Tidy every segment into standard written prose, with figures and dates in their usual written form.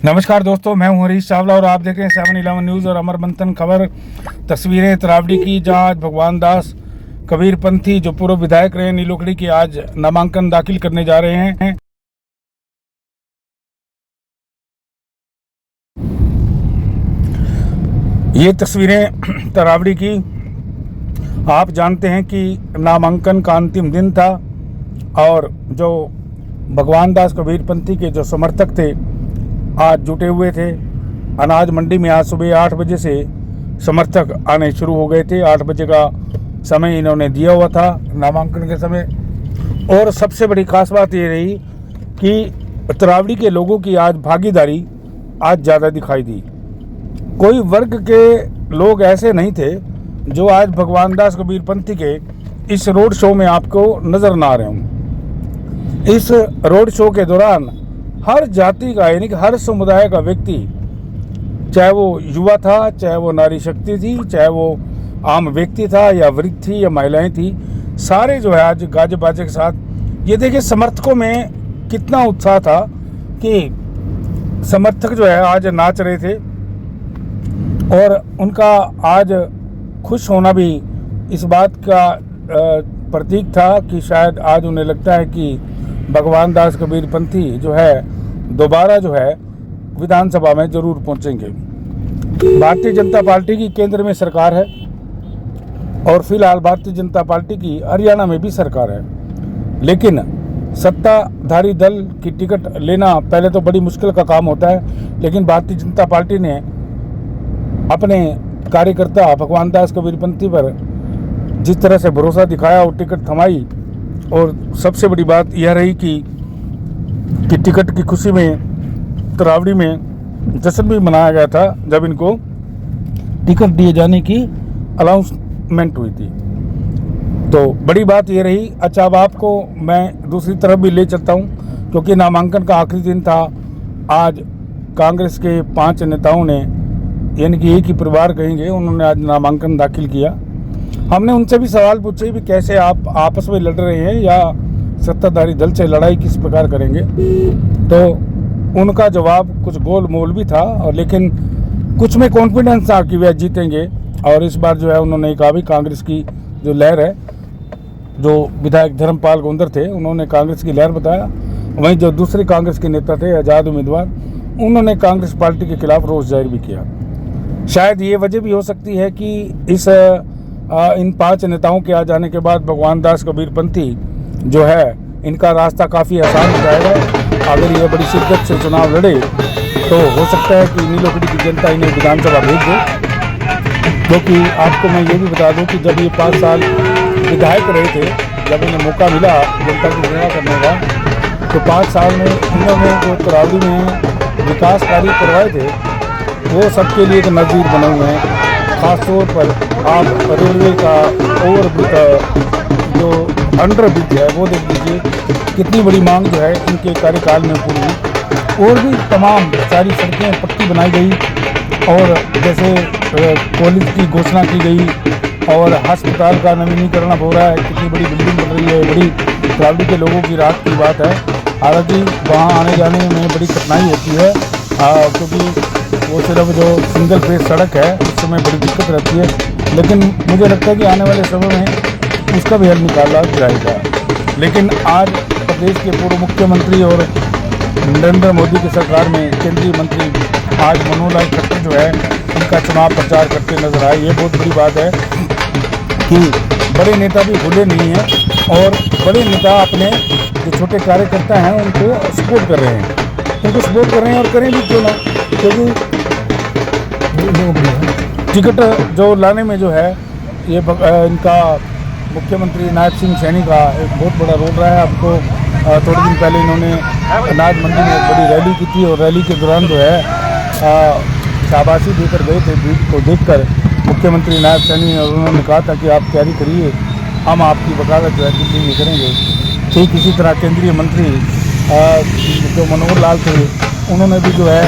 नमस्कार दोस्तों, मैं हूं हरीश चावला और आप देख रहे हैं 7-11 न्यूज़ और अमर मंथन खबर। तस्वीरें तरावड़ी की, जहां आज भगवान दास कबीरपंथी जो पूर्व विधायक रहे नीलोखड़ी की आज नामांकन दाखिल करने जा रहे हैं। ये तस्वीरें तरावड़ी की। आप जानते हैं कि नामांकन का अंतिम दिन था और जो भगवान दास कबीरपंथी के जो समर्थक थे आज जुटे हुए थे। अनाज मंडी में आज सुबह 8 बजे से समर्थक आने शुरू हो गए थे। 8 बजे का समय इन्होंने दिया हुआ था नामांकन के समय। और सबसे बड़ी खास बात ये रही कि तरावड़ी के लोगों की आज भागीदारी आज ज़्यादा दिखाई दी। कोई वर्ग के लोग ऐसे नहीं थे जो आज भगवान दास कबीरपंथी के इस रोड शो में आपको नज़र ना आ रहे हों। इस रोड शो के दौरान हर जाति का यानी कि हर समुदाय का व्यक्ति, चाहे वो युवा था, चाहे वो नारी शक्ति थी, चाहे वो आम व्यक्ति था या वृद्ध थी या महिलाएं थी, सारे जो है आज गाजे बाजे के साथ। ये देखिए समर्थकों में कितना उत्साह था कि समर्थक जो है आज नाच रहे थे और उनका आज खुश होना भी इस बात का प्रतीक था कि शायद आज उन्हें लगता है कि भगवान दास कबीरपंथी जो है दोबारा जो है विधानसभा में जरूर पहुंचेंगे। भारतीय जनता पार्टी की केंद्र में सरकार है और फिलहाल भारतीय जनता पार्टी की हरियाणा में भी सरकार है, लेकिन सत्ताधारी दल की टिकट लेना पहले तो बड़ी मुश्किल का काम होता है। लेकिन भारतीय जनता पार्टी ने अपने कार्यकर्ता भगवान दास कबीरपंथी पर जिस तरह से भरोसा दिखाया और टिकट थमाई। और सबसे बड़ी बात यह रही कि टिकट की खुशी में तरावड़ी में जश्न भी मनाया गया था जब इनको टिकट दिए जाने की अनाउंसमेंट हुई थी। तो बड़ी बात ये रही। अच्छा, अब आपको मैं दूसरी तरफ भी ले चलता हूँ क्योंकि नामांकन का आखिरी दिन था। आज कांग्रेस के 5 नेताओं ने, यानी कि एक ही परिवार कहेंगे, उन्होंने आज नामांकन दाखिल किया। हमने उनसे भी सवाल पूछे भी कैसे आप आपस में लड़ रहे हैं या सत्ताधारी दल से लड़ाई किस प्रकार करेंगे। तो उनका जवाब कुछ गोल मोल भी था और लेकिन कुछ में कॉन्फिडेंस था कि वे जीतेंगे। और इस बार जो है उन्होंने कहा भी कांग्रेस की जो लहर है, जो विधायक धर्मपाल गोंदर थे उन्होंने कांग्रेस की लहर बताया। वहीं जो दूसरे कांग्रेस के नेता थे आज़ाद उम्मीदवार, उन्होंने कांग्रेस पार्टी के खिलाफ रोष जाहिर भी किया। शायद ये वजह भी हो सकती है कि इन 5 नेताओं के आ जाने के बाद भगवान दास कबीरपंथी जो है इनका रास्ता काफ़ी आसान हो जाएगा। अगर ये बड़ी शिद्दत से चुनाव लड़े तो हो सकता है कि नीलोखड़ी की जनता इन्हें विधानसभा भेज दे। क्योंकि आपको मैं ये भी बता दूं कि जब ये 5 साल विधायक रहे थे, जब इन्हें मौका मिला जनता की सेवा करने का, तो 5 साल में इन्होंने जो तरावड़ी में विकास कार्य करवाए थे वो सबके लिए एक नज़ीर बने हुए हैं। खासतौर पर आप रेलवे का जो अंडर ब्रिज है वो देख लीजिए, कितनी बड़ी मांग जो है इनके कार्यकाल में पूरी हुई। और भी तमाम सारी सड़कें पक्की बनाई गई और जैसे कॉलेज की घोषणा की गई और अस्पताल का नवीनीकरण हो रहा है। कितनी बड़ी बिल्डिंग बन रही है, बड़ी तरावड़ी के लोगों की राहत की बात है। हालांकि वहाँ आने जाने में बड़ी कठिनाई होती है क्योंकि वो सिर्फ जो सिंगल फेज सड़क है उस समय बड़ी दिक्कत रहती है। लेकिन मुझे लगता है कि आने वाले समय में उसका भी हल निकाला जाएगा। लेकिन आज प्रदेश के पूर्व मुख्यमंत्री और नरेंद्र मोदी की सरकार में केंद्रीय मंत्री आज मनोहर लाल खट्टर जो है उनका चुनाव प्रचार करते नजर आए। ये बहुत बड़ी बात है कि बड़े नेता भी भूले नहीं हैं और बड़े नेता अपने जो छोटे कार्यकर्ता हैं उनको सपोर्ट कर रहे हैं, और करें भी क्यों ना, क्योंकि टिकट जो लाने में जो है ये इनका मुख्यमंत्री नायब सिंह सैनी का एक बहुत बड़ा रोल रहा है। आपको थोड़े दिन पहले इन्होंने अनाज मंडी में एक बड़ी रैली की थी और रैली के दौरान जो है शाबाशी देकर गए थे। भीड़ को देखकर मुख्यमंत्री नायब सैनी और उन्होंने कहा था कि आप तैयारी करिए, हम आपकी वकालत जो है दिल्ली में करेंगे। ठीक इसी तरह केंद्रीय मंत्री जो मनोहर लाल थे उन्होंने भी जो है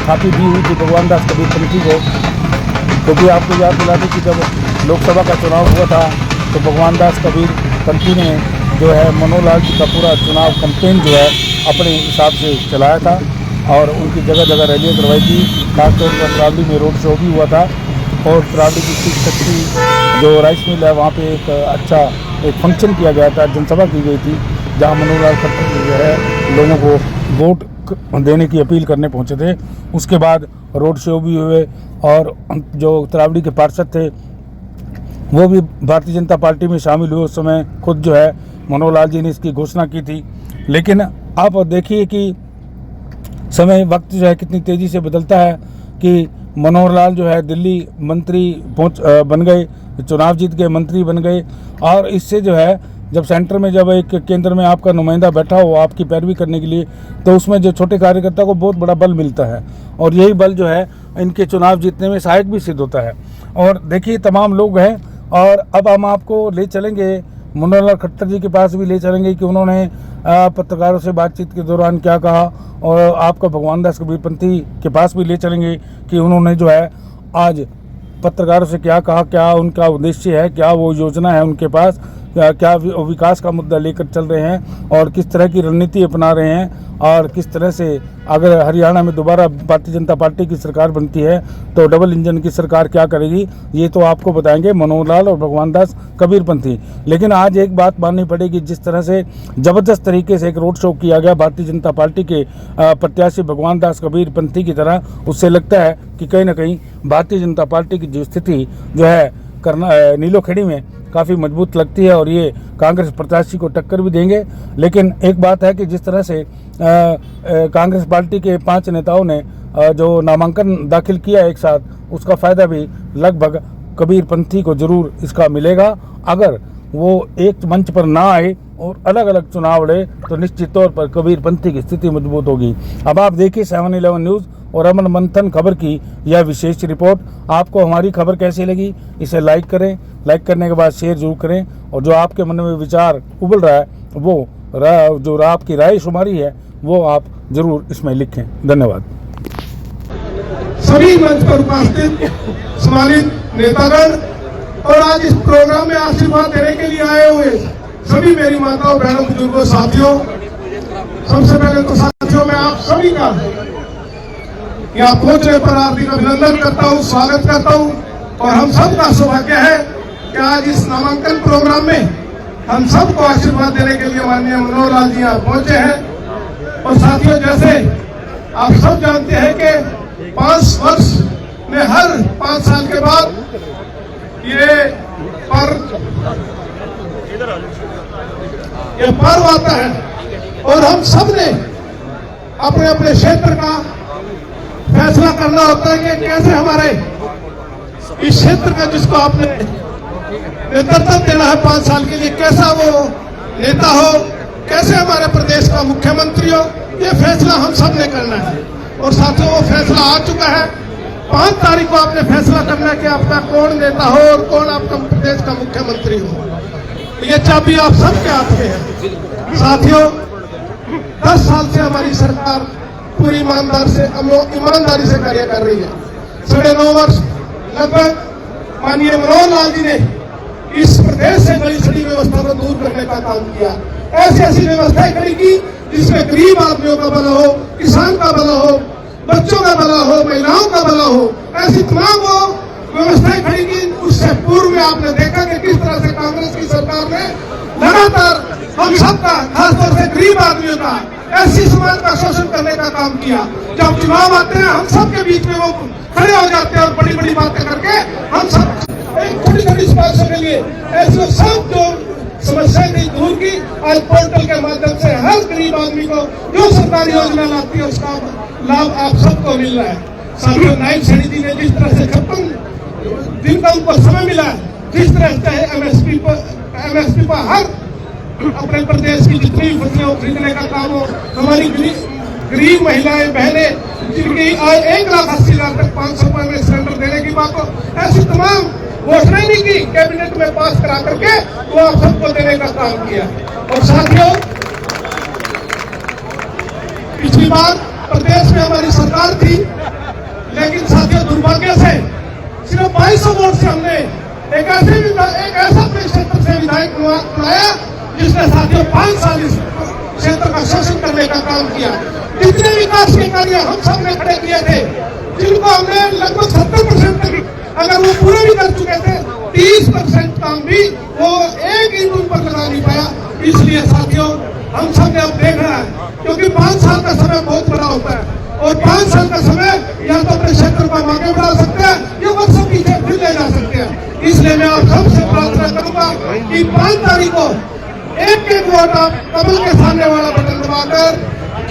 काफ़ी दी हुई थी भगवान दास कबीरपंथी को। क्योंकि आपको याद दिला दें कि जब लोकसभा का चुनाव हुआ था तो भगवान दास कबीरपंथी ने जो है मनोहर लाल जी का पूरा चुनाव कैंपेन जो है अपने हिसाब से चलाया था। और उनकी जगह जगह रैलियाँ करवाई थी। खासतौर पर तरावली में रोड शो भी हुआ था और तरावली की शिव शक्ति जो राइस मिल है वहाँ पे एक अच्छा एक फंक्शन किया गया था, जनसभा की गई थी, जहाँ मनोहर लाल खट्टर जो है लोगों को वोट देने की अपील करने पहुँचे थे। उसके बाद रोड शो भी हुए और जो तरावली के पार्षद थे वो भी भारतीय जनता पार्टी में शामिल हुए। उस समय खुद जो है मनोहर लाल जी ने इसकी घोषणा की थी। लेकिन आप देखिए कि समय वक्त जो है कितनी तेज़ी से बदलता है कि मनोहर लाल जो है दिल्ली मंत्री बन गए, चुनाव जीत गए, मंत्री बन गए। और इससे जो है जब सेंटर में जब एक केंद्र में आपका नुमाइंदा बैठा हो आपकी पैरवी करने के लिए, तो उसमें जो छोटे कार्यकर्ता को बहुत बड़ा बल मिलता है और यही बल जो है इनके चुनाव जीतने में सहायक भी सिद्ध होता है। और देखिए तमाम लोग हैं और अब हम आपको ले चलेंगे मनोहर लाल खट्टर जी के पास भी ले चलेंगे कि उन्होंने पत्रकारों से बातचीत के दौरान क्या कहा, और आपका भगवान दास कबीरपंथी के पास भी ले चलेंगे कि उन्होंने जो है आज पत्रकारों से क्या कहा, क्या उनका उद्देश्य है, क्या वो योजना है उनके पास, क्या विकास का मुद्दा लेकर चल रहे हैं और किस तरह की रणनीति अपना रहे हैं, और किस तरह से अगर हरियाणा में दोबारा भारतीय जनता पार्टी की सरकार बनती है तो डबल इंजन की सरकार क्या करेगी, ये तो आपको बताएंगे मनोहर लाल और भगवान दास कबीरपंथी। लेकिन आज एक बात माननी पड़ेगी, जिस तरह से ज़बरदस्त तरीके से एक रोड शो किया गया भारतीय जनता पार्टी के प्रत्याशी भगवान दास कबीरपंथी की तरह, उससे लगता है कि कहीं ना कहीं भारतीय जनता पार्टी की जो स्थिति जो है नीलोखेड़ी में काफ़ी मजबूत लगती है और ये कांग्रेस प्रत्याशी को टक्कर भी देंगे। लेकिन एक बात है कि जिस तरह से कांग्रेस पार्टी के 5 नेताओं ने जो नामांकन दाखिल किया एक साथ, उसका फ़ायदा भी लगभग कबीरपंथी को ज़रूर इसका मिलेगा। अगर वो एक मंच पर ना आए और अलग अलग चुनाव लड़े तो निश्चित तौर पर कबीरपंथी की स्थिति मजबूत होगी। अब आप देखिए 7/11 न्यूज़ और अमन मंथन खबर की यह विशेष रिपोर्ट। आपको हमारी खबर कैसी लगी इसे लाइक करें, लाइक करने के बाद शेयर जरूर करें, और जो आपके मन में विचार उबल रहा है वो जो आपकी राय शुमारी है वो आप जरूर इसमें लिखें। धन्यवाद। सभी मंच पर उपस्थित सम्मानित नेतागण और आज इस प्रोग्राम में आशीर्वाद देने के लिए आए हुए सभी मेरी माताओं, बहनों, बुजुर्गों, साथियों, सबसे पहले तो साथियों मैं आप सभी का यहाँ पहुंचने पर हार्दिक अभिनंदन करता हूँ, स्वागत करता हूँ। और हम सब का सौभाग्य है कि आज इस नामांकन प्रोग्राम में हम सबको आशीर्वाद देने के लिए माननीय मनोहर लाल जी यहाँ पहुंचे हैं। और साथियों, जैसे आप सब जानते हैं कि 5 वर्ष में हर 5 साल के बाद ये पर्व आता है और हम सब ने अपने अपने क्षेत्र का फैसला करना होता है कि कैसे हमारे इस क्षेत्र का जिसको आपने नेतृत्व देना है 5 साल के लिए, कैसा वो नेता हो, कैसे हमारे प्रदेश का मुख्यमंत्री हो, ये फैसला हम सब ने करना है। और साथियों वो फैसला आ चुका है। 5 तारीख को आपने फैसला करना है कि आपका कौन नेता हो और कौन आपका प्रदेश का मुख्यमंत्री हो। ये चाबी आप सबके हाथ में है। साथियों 10 साल से हमारी सरकार पूरी ईमानदारी से कार्य कर रही है। 9.5 वर्ष लगभग माननीय मनोहर लाल जी ने इस प्रदेश से बड़ी सड़ी व्यवस्था को दूर करने का काम किया। ऐसी व्यवस्थाएं खड़ी की जिसमें गरीब आदमियों का भला हो, किसान का भला हो, बच्चों का भला हो, महिलाओं का भला हो, ऐसी तमाम वो व्यवस्थाएं खड़ी की। उससे पूर्व में आपने देखा कि किस तरह से कांग्रेस की सरकार ने लगातार हम सबका, खासतौर से गरीब आदमियों का, ऐसी समाज का शोषण करने का काम किया। जब चुनाव आते हैं हम सबके बीच में वो खड़े हो जाते हैं और बड़ी बड़ी बातें करके हम सब एक छोटी छोटी समस्या के लिए ऐसे सब जो समस्याएं थी दूर की। आज पोर्टल के माध्यम से हर गरीब आदमी को जो सरकारी योजना लाती है उसका लाभ आप सबको मिल रहा है। साथियों नायब सेठी जी ने जिस तरह से 56 दिन का उनको समय मिला है, जिस तरह चाहे एमएसपी पर हर अपने प्रदेश की जितनी फसलें खरीदने का काम हो, हमारी गरीब महिलाएं, बहनें जिनकी आय 1,80,000 तक 500 रुपए में सिलेंडर देने की बात हो, ऐसी तमाम घोषणा नहीं की, कैबिनेट में पास करा करके वो आप सबको देने का काम किया। और साथियों पिछली बार प्रदेश में हमारी सरकार थी, लेकिन साथियों दुर्भाग्य से सिर्फ 2200 वोट से हमने एक ऐसा क्षेत्र से विधायक बुलाया जिसने साथियों 5 साल इस क्षेत्र का शोषण करने का काम किया। जितने विकास के कार्य भी वो एक ईंट उन पर लगा नहीं पाया। इसलिए साथियों, हम सब ने अब देखना है, क्योंकि 5 साल का समय बहुत बड़ा होता है और 5 साल का समय या तो अपने क्षेत्र को आगे बढ़ा सकते हैं या वर्षों पीछे फिर ले जा सकते हैं। इसलिए मैं आप सबसे प्रार्थना करूंगा कि 5 तारीख को एक वोट आप कमल के सामने वाला बटन दबाकर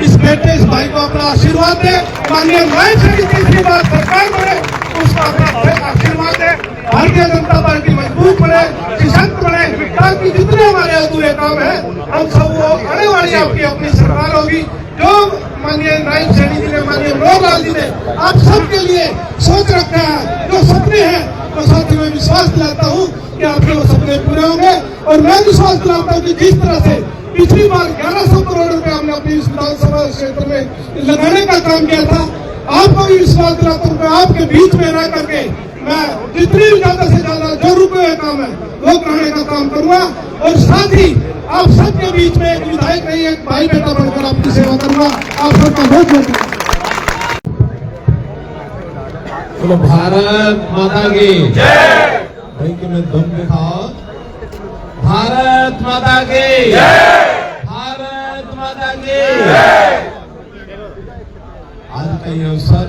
इस बेटे इस भाई को अपना आशीर्वाद दे। माननीय नायब से तीसरी बार सरकार बने, उसका अपना आशीर्वाद दे। भारतीय जनता पार्टी मजबूत बने, सशक्त बने, ताकि जितने हमारे अधूरे काम है हम सब वो आने वाली आपकी अपनी सरकार होगी। जो माननीय नायब सैनी जी ने, माननीय मनोहर जी ने आप सबके लिए सोच रखा है, जो सपने हैं, तो साथियों मैं विश्वास दिलाता हूँ कि आपके वो सपने पूरे होंगे। और मैं विश्वास दिलाता हूँ कि जिस तरह से पिछली बार 1100 करोड़ रुपए हमने अपनी इस विधानसभा क्षेत्र में लगाने का काम किया था, आपको भी विश्वास दिलाता हूँ। आपके बीच में रह करके मैं जितनी ज्यादा से ज्यादा जो रुके हुए काम है वो कराने का काम करूंगा और साथ ही आप सबके बीच में एक विधायक नहीं, एक भाई बेटा बनकर आपकी सेवा करूंगा। आप सबका बहुत बहुत बोलो भारत माता की जय। भाई कि मैं दम दिखाओ। भारत माता की जय। भारत माता की जय। आज का ये अवसर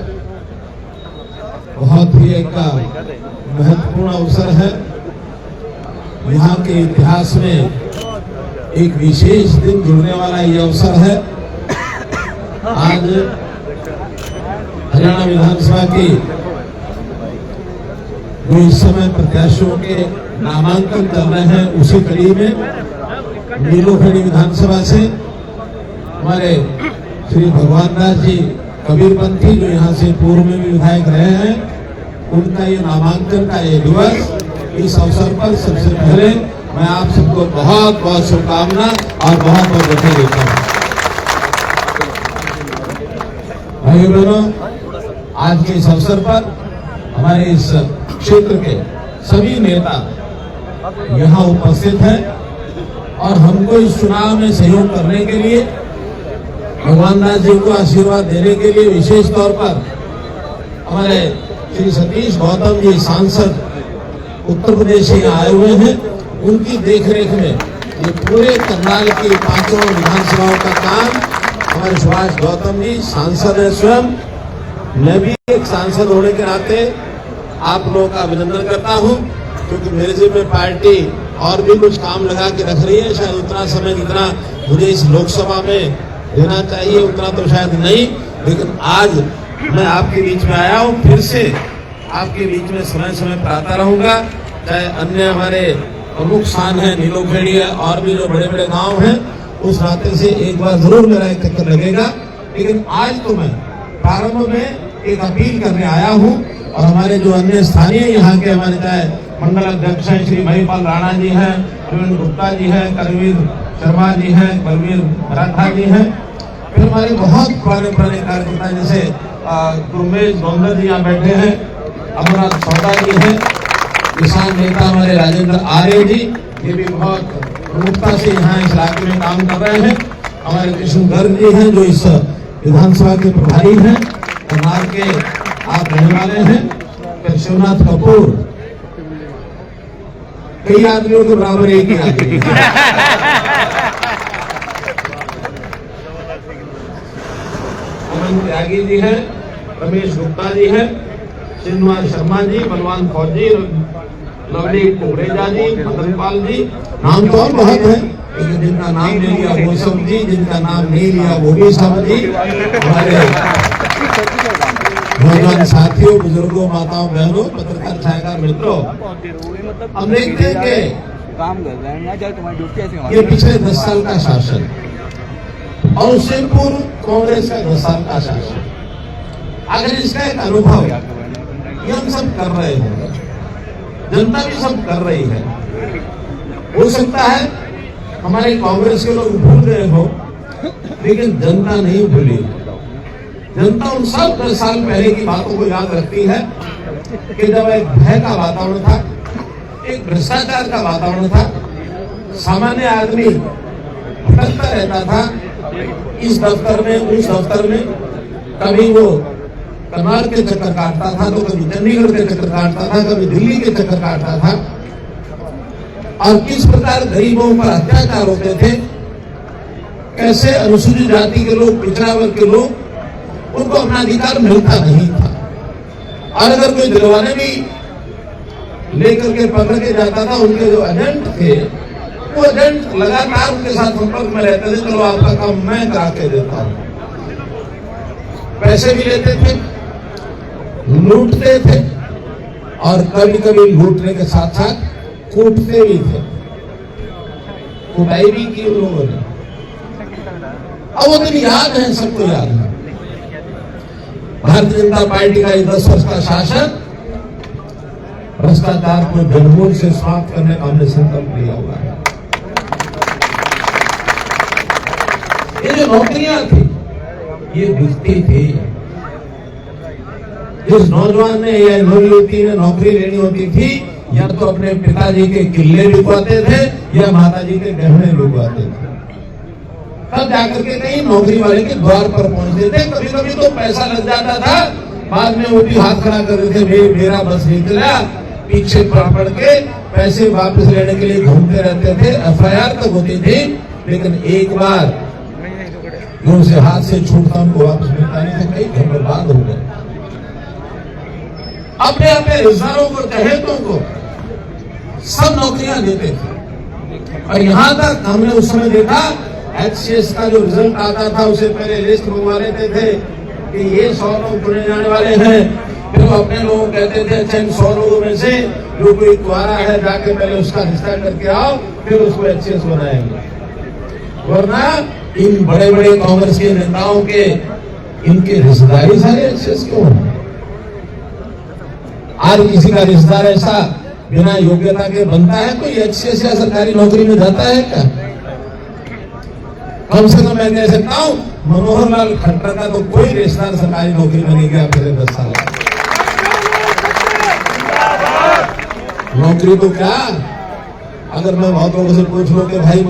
बहुत ही एक महत्वपूर्ण अवसर है। यहाँ के इतिहास में एक विशेष दिन जुड़ने वाला ये अवसर है। आज हरियाणा विधानसभा की जो इस समय प्रत्याशियों के नामांकन कर रहे हैं, उसी कड़ी में नीलोखेड़ी विधानसभा से हमारे श्री भगवान दास जी कबीरपंथी, जो यहाँ से पूर्व में भी विधायक रहे हैं, उनका ये नामांकन का ये दिवस। इस अवसर पर सबसे पहले मैं आप सबको बहुत बहुत शुभकामना और बहुत बहुत बधाई देता हूँ। भाइयों बहनों, आज के इस अवसर पर हमारे इस क्षेत्र के सभी नेता यहाँ उपस्थित हैं और हमको इस चुनाव में सहयोग करने के लिए, भगवान दास जी को आशीर्वाद देने के लिए विशेष तौर पर हमारे श्री सतीश गौतम जी सांसद उत्तर प्रदेश से आए हुए हैं। उनकी देखरेख में ये पूरे करनाल की 5 विधानसभाओं का काम हमारे सुभाष गौतम जी सांसद है स्वयं। मैं भी एक सांसद होने के नाते आप लोगों का अभिनंदन करता हूं, क्योंकि मेरे जिम्मे में पार्टी और भी कुछ काम लगा के रख रही है। शायद उतना समय जितना मुझे इस लोकसभा में देना चाहिए उतना तो शायद नहीं, लेकिन आज मैं आपके बीच में आया हूं। फिर से आपके बीच में समय समय पर आता रहूंगा। चाहे अन्य हमारे प्रमुख स्थान है, नीलोखेड़ी और भी जो बड़े बड़े गांव हैं, उस नाते से एक बार जरूर मेरा एक चक्कर लगेगा। लेकिन आज तो मैं प्रारंभ में एक अपील करने आया हूं और हमारे जो अन्य स्थानीय यहाँ के हमारे चाहे मंडल अध्यक्ष हैं श्री महिपाल राणा जी हैं, प्रवीण गुप्ता जी हैं, करवीर शर्मा जी हैं, बलवीर मराठा जी हैं, फिर हमारे बहुत पुराने कार्यकर्ता जैसे गुरमेश गोंदर जी यहाँ बैठे हैं, अमरनाथ सौदा जी हैं, किसान नेता हमारे राजेंद्र आर्य जी, ये भी बहुत प्रमुखता से यहाँ इस इलाके में काम कर रहे हैं। हमारे कृष्ण गर्ग जी हैं जो इस विधानसभा के प्रभारी हैं, करनाल के आप रहने वाले हैं। फिर शिवनाथ कपूर, कई आदमियों के बराबर एक ही आदमी अमन त्यागी जी हैं, रमेश गुप्ता जी हैं, श्रीनिवास शर्मा जी, बलवान फौजी, लवली कुकरेजा जी, मदनपाल जी, नाम तो और बहुत है, लेकिन जिनका नाम ले लिया वो सब जी, जिनका नाम नहीं लिया वो भी सब जी। हमारे नौजवान साथियों, बुजुर्गों, माताओं, बहनों, पत्रकार छायाकार मित्रों, हम देखते हैं कि काम कर रहे हैं ये पिछले 10 साल का शासन और उससे पूर्व कांग्रेस का 10 साल का शासन, अगर इसका एक अनुभव ये हम सब कर रहे हैं, जनता भी सब कर रही है। हो सकता है हमारे कांग्रेस के लोग भूल गए हो, लेकिन जनता नहीं भूली। जनता उन सब 10 साल पहले की बातों को याद रखती है कि जब एक भय का वातावरण था, एक भ्रष्टाचार का वातावरण था, सामान्य आदमी भटकता रहता था इस दफ्तर में उस दफ्तर में, कभी वो करनाल के चक्कर काटता था तो कभी चंडीगढ़ के चक्कर काटता था, कभी दिल्ली के चक्कर काटता था। और किस प्रकार गरीबों पर अत्याचार होते थे, कैसे अनुसूचित जाति के लोग, पिछड़ा वर्ग के लोग, उनको अपना अधिकार मिलता नहीं था। और अगर कोई दिलवाने भी लेकर के पकड़ के जाता था, उनके जो एजेंट थे, वो एजेंट लगातार उनके साथ संपर्क में रहते थे, चलो आपका काम मैं करा के देता हूं। पैसे भी लेते थे, लूटते थे, और कभी कभी लूटने के साथ साथ कूटते भी थे, कुटाई भी की उन लोगों ने। अब वो दिन याद है, सबको याद है। भारतीय जनता पार्टी का 10 वर्ष का शासन, भ्रष्टाचार को जड़मूल से समाप्त करने का हमने संकल्प लिया हुआ है। ये जो नौकरियां थी, ये बिकती थी। जिस नौजवान ने या युवती ने नौकरी लेनी होती थी, या तो अपने पिताजी के किले बिकवाते थे या माताजी के गहने बिकवाते थे, तब जाकर के कहीं नौकरी वाले के द्वार पर पहुंचते थे। कभी कभी तो पैसा लग जाता था, बाद में वो भी हाथ खड़ा कर देते थे, मेरा बस निकला, पीछे पड़ के पैसे वापस लेने के लिए घूमते रहते थे। FIR तक होती थी, लेकिन एक बार उनसे हाथ से छूटता उनको वापस मिलता नहीं था, कई घर बर्बाद हो गए। अपने अपने रिश्तेदारों को, चहेतों को सब नौकरियां देते थे। और यहां तक हमने उस समय देखा, HCS का जो रिजल्ट आता था, उसे पहले लिस्ट मंगवा लेते थे कि ये 100 लोग चुने जाने वाले हैं। फिर वो अपने लोगों को कहते थे, अच्छा इन 100 लोगों में से जो कोई कुआरा है, जाके पहले उसका रिश्ता करके आओ, फिर उसको HCS बनाएंगे। वरना इन बड़े बड़े कांग्रेस के नेताओं के, इनके रिश्तेदारी सारे HCS क्यों हैं? आज किसी का रिश्तेदार ऐसा बिना योग्यता के बनता है, कोई HCS या सरकारी नौकरी में जाता है क्या? कम से कम मैं कह सकता हूं, मनोहर लाल खट्टर का तो कोई रिश्तेदार सरकारी नौकरी में नहीं गया पिछले 10 साल। नौकरी तो क्या, अगर मैं बहुत लोगों से पूछ लूं कि भाई